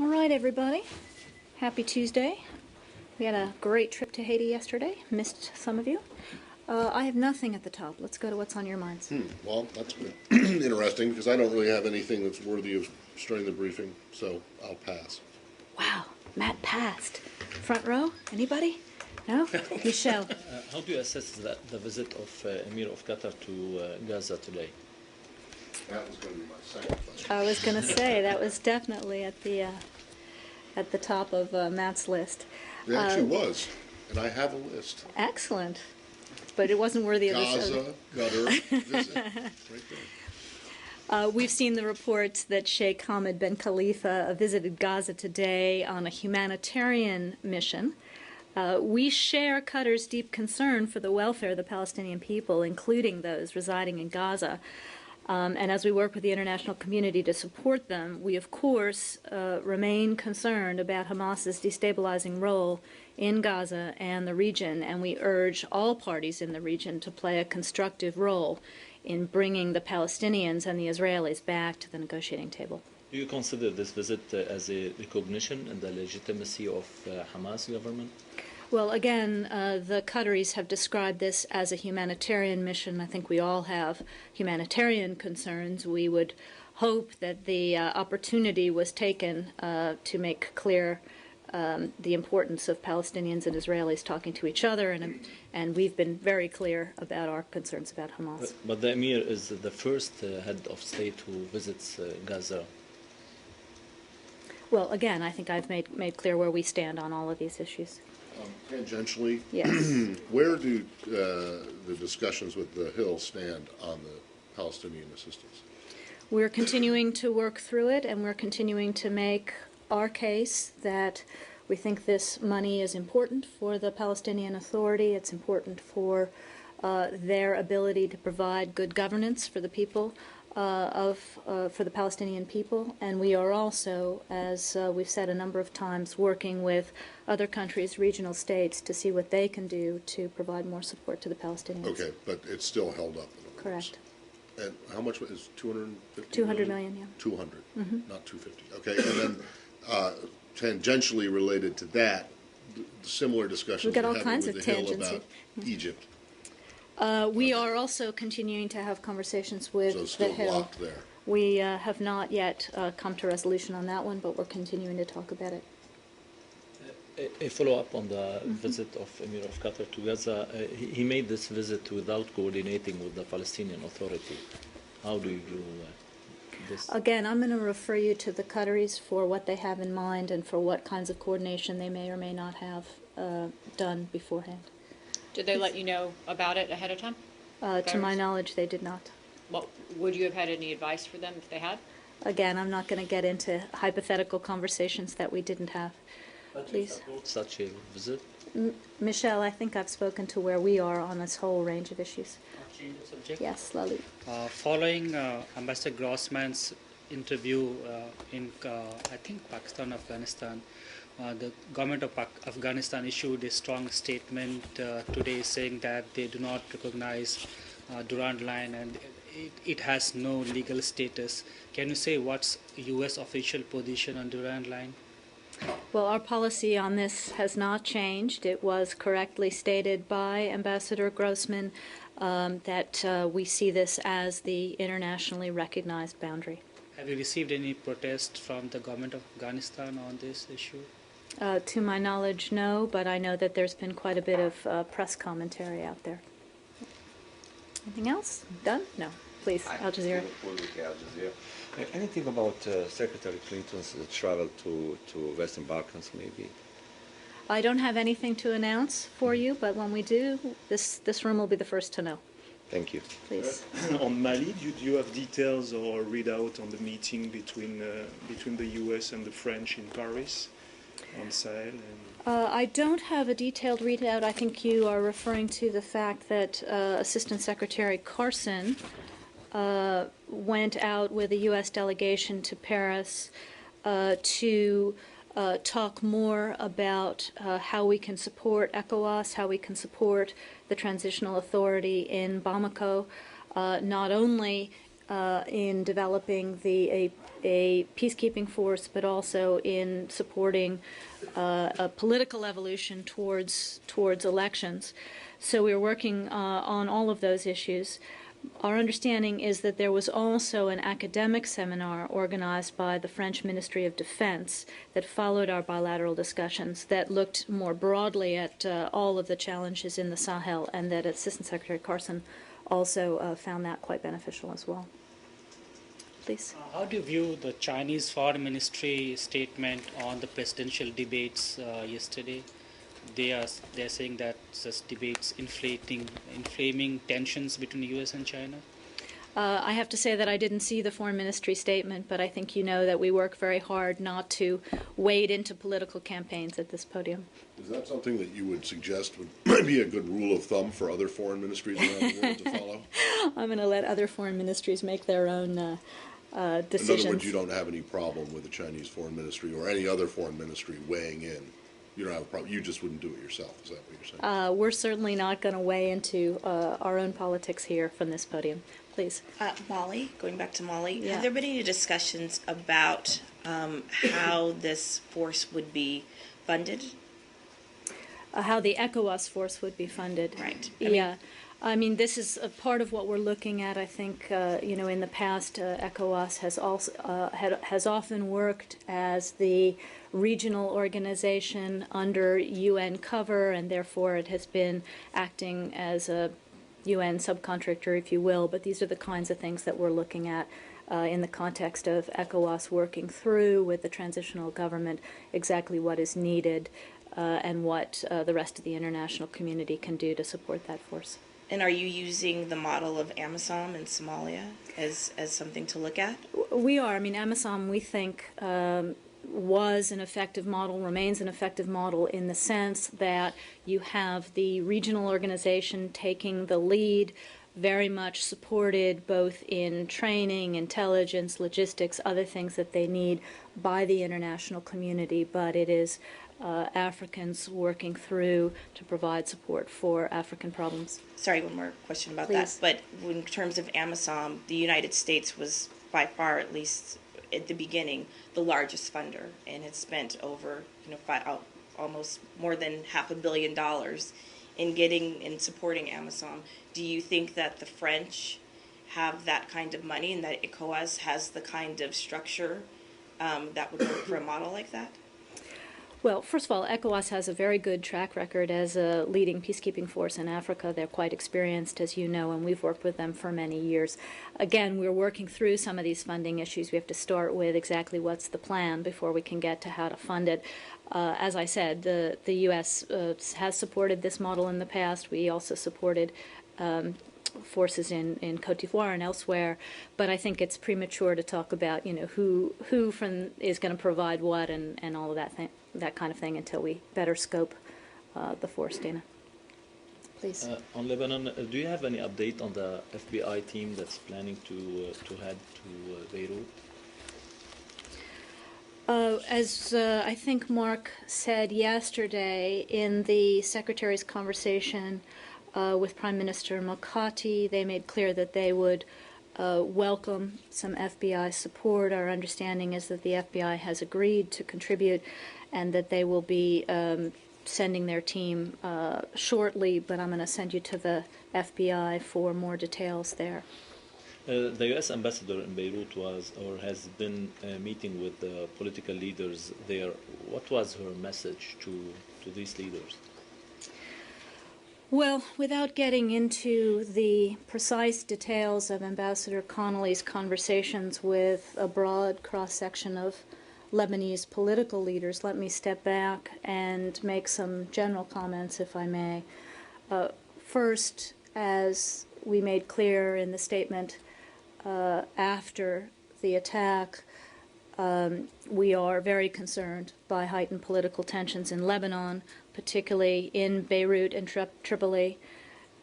All right, everybody. Happy Tuesday. We had a great trip to Haiti yesterday. Missed some of you. I have nothing at the top. Let's go to what's on your minds. Well, that's interesting because I don't really have anything that's worthy of starting the briefing, so I'll pass. Wow, Matt passed. Front row? Anybody? No? Michelle. How do you assess the visit of Emir of Qatar to Gaza today? That was going to be my second question. I was going to say that was definitely at the top of Matt's list. It actually was, and I have a list. Excellent. But it wasn't worthy of this. Gaza, Qatar, visit, right there. We've seen the reports that Sheikh Hamad bin Khalifa visited Gaza today on a humanitarian mission. We share Qatar's deep concern for the welfare of the Palestinian people, including those residing in Gaza. And as we work with the international community to support them, we, of course, remain concerned about Hamas's destabilizing role in Gaza and the region, and we urge all parties in the region to play a constructive role in bringing the Palestinians and the Israelis back to the negotiating table. Do you consider this visit as a recognition and the legitimacy of Hamas government? Well, again, the Qataris have described this as a humanitarian mission. I think we all have humanitarian concerns. We would hope that the opportunity was taken to make clear the importance of Palestinians and Israelis talking to each other, and we've been very clear about our concerns about Hamas. But the Emir is the first head of state who visits Gaza. Well, again, I think I've made clear where we stand on all of these issues. Tangentially, Yes. where do the discussions with the Hill stand on the Palestinian assistance? We're continuing to work through it, and we're continuing to make our case that we think this money is important for the Palestinian Authority. It's important for their ability to provide good governance for the people for the Palestinian people, and we are also, as we've said a number of times, working with other countries, regional states, to see what they can do to provide more support to the Palestinians. Okay, but it's still held up. Correct. And how much is 250? 200 million, yeah. 200, not 250. Okay, and then tangentially related to that, the similar discussions We've got all we're kinds having of with the Hill tangents. about Egypt. We are also continuing to have conversations with So it's the still Hill. blocked there. We have not yet come to resolution on that one, but we're continuing to talk about it. A follow-up on the visit of Emir of Qatar to Gaza. He made this visit without coordinating with the Palestinian Authority. How do you view this? Again, I'm going to refer you to the Qataris for what they have in mind and for what kinds of coordination they may or may not have done beforehand. Did they let you know about it ahead of time? To my knowledge, they did not. Well, would you have had any advice for them if they had? Again, I'm not going to get into hypothetical conversations that we didn't have. Please. Support such a visit? Michelle, I think I've spoken to where we are on this whole range of issues. Change of subject. Yes, Lalit. Following Ambassador Grossman's interview in, I think, Pakistan, Afghanistan, the government of Afghanistan issued a strong statement today saying that they do not recognize Durand Line and it has no legal status. Can you say what's U.S. official position on Durand Line? Well, our policy on this has not changed. It was correctly stated by Ambassador Grossman that we see this as the internationally recognized boundary. Have you received any protest from the government of Afghanistan on this issue? To my knowledge, no, but I know that there's been quite a bit of press commentary out there. Anything else? Done? No. Please, Al Jazeera. Anything about Secretary Clinton's travel to Western Balkans, maybe? I don't have anything to announce for you, but when we do, this room will be the first to know. Thank you. Please. On Mali, do you have details or readout on the meeting between the U.S. and the French in Paris on Sahel? I don't have a detailed readout. I think you are referring to the fact that Assistant Secretary Carson went out with a U.S. delegation to Paris to talk more about how we can support ECOWAS, how we can support the Transitional Authority in Bamako, not only in developing a peacekeeping force, but also in supporting a political evolution towards elections. So we're working on all of those issues. Our understanding is that there was also an academic seminar organized by the French Ministry of Defense that followed our bilateral discussions that looked more broadly at all of the challenges in the Sahel, and that Assistant Secretary Carson also found that quite beneficial as well. Please. How do you view the Chinese Foreign Ministry statement on the presidential debates yesterday? They're saying that such debates inflaming tensions between the U.S. and China. I have to say that I didn't see the Foreign Ministry statement, but I think you know that we work very hard not to wade into political campaigns at this podium. Is that something that you would suggest would be a good rule of thumb for other foreign ministries around the world to follow? I'm going to let other foreign ministries make their own decisions. In other words, you don't have any problem with the Chinese Foreign Ministry or any other foreign ministry weighing in. You don't have a problem. You just wouldn't do it yourself. Is that what you're saying? We're certainly not going to weigh into our own politics here from this podium. Please. Molly, going back to Molly, Yeah. have there been any discussions about how this force would be funded? How the ECOWAS force would be funded. Right. Yeah. I mean, this is a part of what we're looking at. I think, in the past, ECOWAS has often worked as the regional organization under UN cover, and therefore it has been acting as a UN subcontractor, if you will. But these are the kinds of things that we're looking at in the context of ECOWAS working through with the transitional government exactly what is needed and what the rest of the international community can do to support that force. And are you using the model of AMISOM in Somalia as something to look at? We are. I mean, AMISOM, we think, was an effective model, remains an effective model in the sense that you have the regional organization taking the lead, very much supported both in training, intelligence, logistics, other things that they need by the international community, but it is Africans working through to provide support for African problems. Sorry, one more question about Please. that. But in terms of AMISOM, the United States was by far, at least at the beginning, the largest funder, and had spent over, almost more than $500 million in supporting AMISOM. Do you think that the French have that kind of money, and that ECOWAS has the kind of structure that would work for a model like that? Well, first of all, ECOWAS has a very good track record as a leading peacekeeping force in Africa. They're quite experienced, as you know, and we've worked with them for many years. Again, we're working through some of these funding issues. We have to start with exactly what's the plan before we can get to how to fund it. As I said, the U.S. Has supported this model in the past. We also supported forces in Cote d'Ivoire and elsewhere, but I think it's premature to talk about who is going to provide what and all of that kind of thing until we better scope the force. Dana, please. On Lebanon, do you have any update on the FBI team that's planning to head to Beirut? As I think Mark said yesterday in the Secretary's conversation with Prime Minister Mokati, they made clear that they would welcome some FBI support. Our understanding is that the FBI has agreed to contribute and that they will be sending their team shortly, but I'm going to send you to the FBI for more details there. The U.S. ambassador in Beirut has been meeting with the political leaders there. What was her message to these leaders? Well, without getting into the precise details of Ambassador Connolly's conversations with a broad cross-section of Lebanese political leaders, let me step back and make some general comments, if I may. First, as we made clear in the statement after the attack, we are very concerned by heightened political tensions in Lebanon, particularly in Beirut and Tripoli.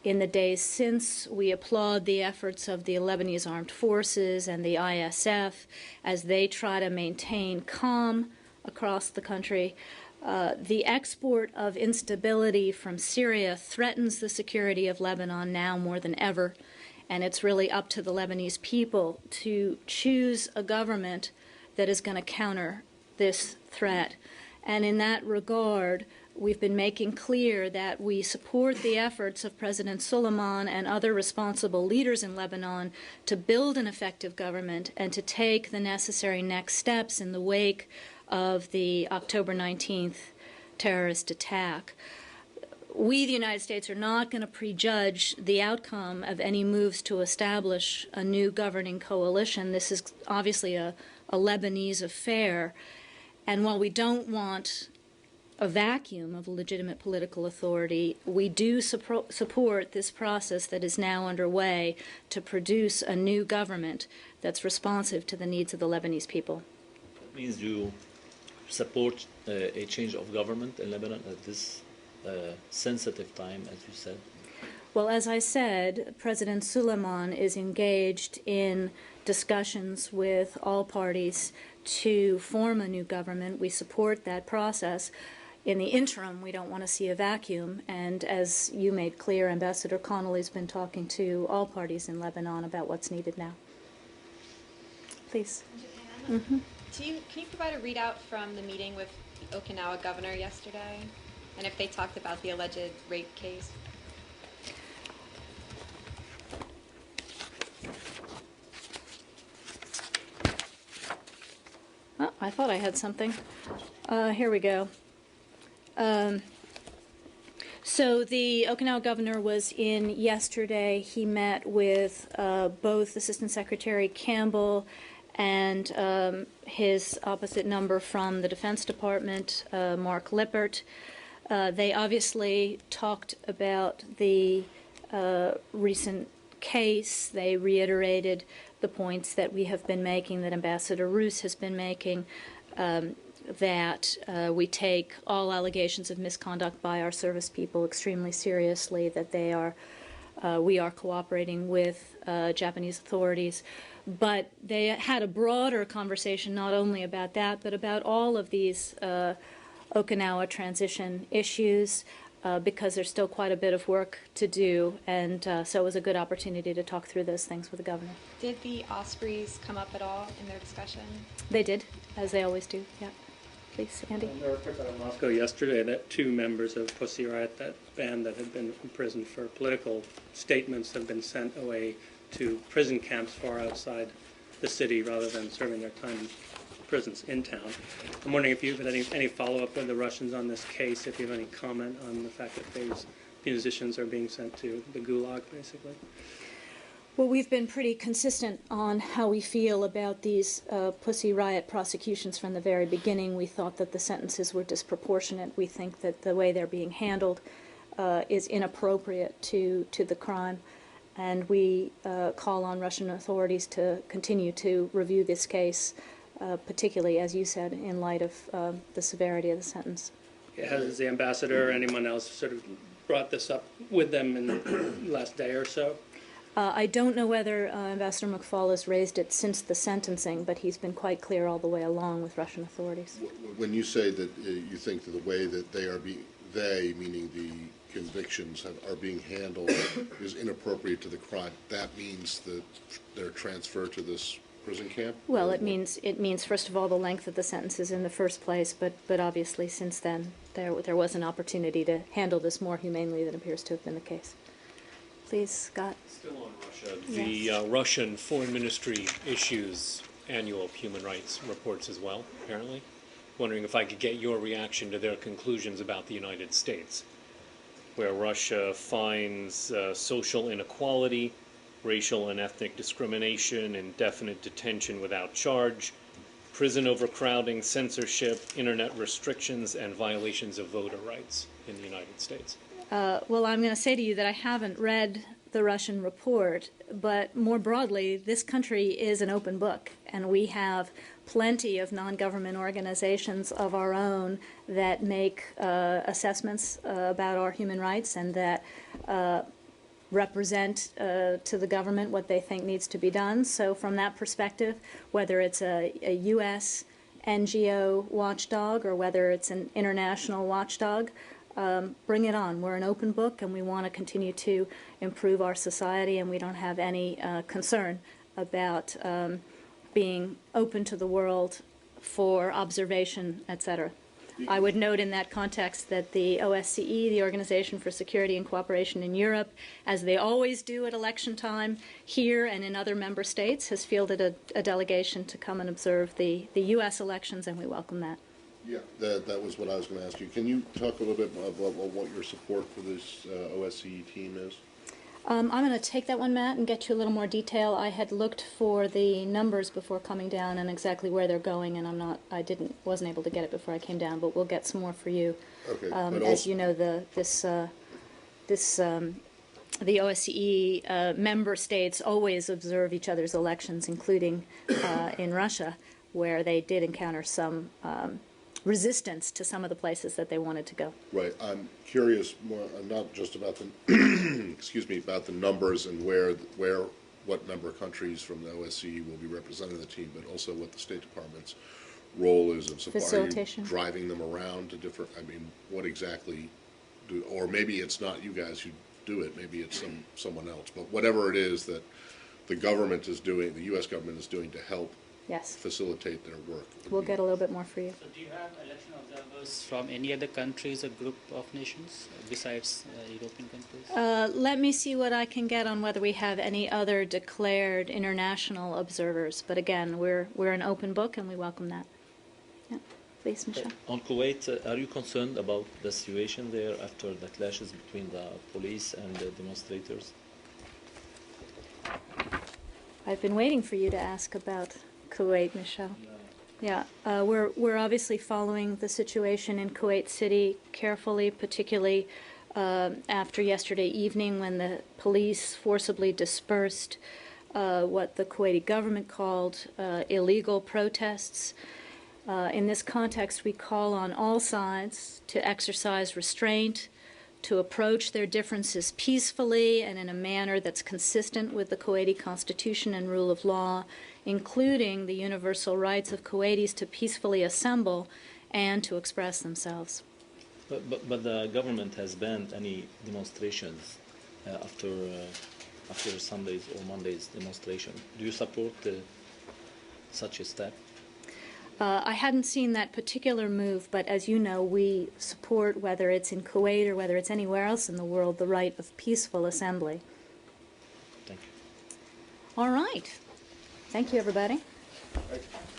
In the days since, we applaud the efforts of the Lebanese Armed Forces and the ISF as they try to maintain calm across the country. The export of instability from Syria threatens the security of Lebanon now more than ever, and it's really up to the Lebanese people to choose a government that is going to counter this threat. And in that regard, we've been making clear that we support the efforts of President Suleiman and other responsible leaders in Lebanon to build an effective government and to take the necessary next steps in the wake of the October 19th terrorist attack. We, the United States, are not going to prejudge the outcome of any moves to establish a new governing coalition. This is obviously a Lebanese affair. And while we don't want a vacuum of legitimate political authority, we do support this process that is now underway to produce a new government that's responsive to the needs of the Lebanese people. That means you support a change of government in Lebanon at this sensitive time, as you said? Well, as I said, President Suleiman is engaged in discussions with all parties to form a new government. We support that process. In the interim, we don't want to see a vacuum, and as you made clear, Ambassador Connolly's been talking to all parties in Lebanon about what's needed now. Please. Can you provide a readout from the meeting with the Okinawa governor yesterday, and if they talked about the alleged rape case? Oh, I thought I had something. Here we go. So the Okinawa governor was in yesterday. He met with both Assistant Secretary Campbell and his opposite number from the Defense Department, Mark Lippert. They obviously talked about the recent case. They reiterated the points that we have been making, that Ambassador Roos has been making, that we take all allegations of misconduct by our service people extremely seriously, that we are cooperating with Japanese authorities. But they had a broader conversation not only about that, but about all of these Okinawa transition issues, because there's still quite a bit of work to do, and so it was a good opportunity to talk through those things with the governor. Did the Ospreys come up at all in their discussion? They did, as they always do, yeah. Please, Andy. There were reports out of Moscow yesterday that 2 members of Pussy Riot, that band that had been imprisoned for political statements, have been sent away to prison camps far outside the city rather than serving their time in prisons in town. I'm wondering if you've had any follow-up with the Russians on this case, if you have any comment on the fact that these musicians are being sent to the Gulag, basically. Well, we've been pretty consistent on how we feel about these Pussy Riot prosecutions from the very beginning. We thought that the sentences were disproportionate. We think that the way they're being handled is inappropriate to the crime. And we call on Russian authorities to continue to review this case, particularly, as you said, in light of the severity of the sentence. Has the ambassador or anyone else sort of brought this up with them in the last day or so? I don't know whether Ambassador McFaul has raised it since the sentencing, but he's been quite clear all the way along with Russian authorities. When you say that you think that the way that they, meaning the convictions, are being handled is inappropriate to the crime, that means that they're transferred to this prison camp? Well, it means first of all the length of the sentences in the first place, but obviously since then there was an opportunity to handle this more humanely than appears to have been the case. Please, Scott. Still on Russia. The Russian Foreign Ministry issues annual human rights reports as well, apparently. Wondering if I could get your reaction to their conclusions about the United States, where Russia finds social inequality, racial and ethnic discrimination, indefinite detention without charge, prison overcrowding, censorship, internet restrictions, and violations of voter rights in the United States. Well, I'm going to say to you that I haven't read the Russian report, but more broadly, this country is an open book, and we have plenty of non-government organizations of our own that make assessments about our human rights and that represent to the government what they think needs to be done. So from that perspective, whether it's a U.S. NGO watchdog or whether it's an international watchdog, bring it on. We're an open book, and we want to continue to improve our society, and we don't have any concern about being open to the world for observation, etc. I would note in that context that the OSCE, the Organization for Security and Cooperation in Europe, as they always do at election time, here and in other member states, has fielded a delegation to come and observe the U.S. elections, and we welcome that. Yeah, that was what I was going to ask you. Can you talk a little bit about what your support for this OSCE team is? I'm going to take that one, Matt, and get you a little more detail. I had looked for the numbers before coming down and exactly where they're going, and wasn't able to get it before I came down, but we'll get some more for you. Okay. As you know, the OSCE member states always observe each other's elections, including in Russia, where they did encounter some resistance to some of the places that they wanted to go. Right. I'm curious more, not just about the about the numbers and what number of countries from the OSCE will be represented in the team, but also what the State Department's role is in support. Facilitation. Are you driving them around to different? I mean, what exactly do? Or maybe it's not you guys who do it. Maybe it's someone else. But whatever it is that the government is doing, the U.S. government is doing to help. Yes. Facilitate their work. We'll get a little bit more for you. So do you have election observers from any other countries or group of nations besides European countries? Let me see what I can get on whether we have any other declared international observers. But again, we're an open book, and we welcome that. Yeah. Please, Michelle. On Kuwait, are you concerned about the situation there after the clashes between the police and the demonstrators? I've been waiting for you to ask about Kuwait, Michelle. Yeah, we're obviously following the situation in Kuwait City carefully, particularly after yesterday evening when the police forcibly dispersed what the Kuwaiti government called illegal protests. In this context, we call on all sides to exercise restraint, to approach their differences peacefully and in a manner that's consistent with the Kuwaiti Constitution and rule of law, including the universal rights of Kuwaitis to peacefully assemble and to express themselves. But the government has banned any demonstrations after Sunday's or Monday's demonstration. Do you support such a step? I hadn't seen that particular move, but as you know, we support, whether it's in Kuwait or whether it's anywhere else in the world, the right of peaceful assembly. Thank you. All right. Thank you, everybody. Thank you.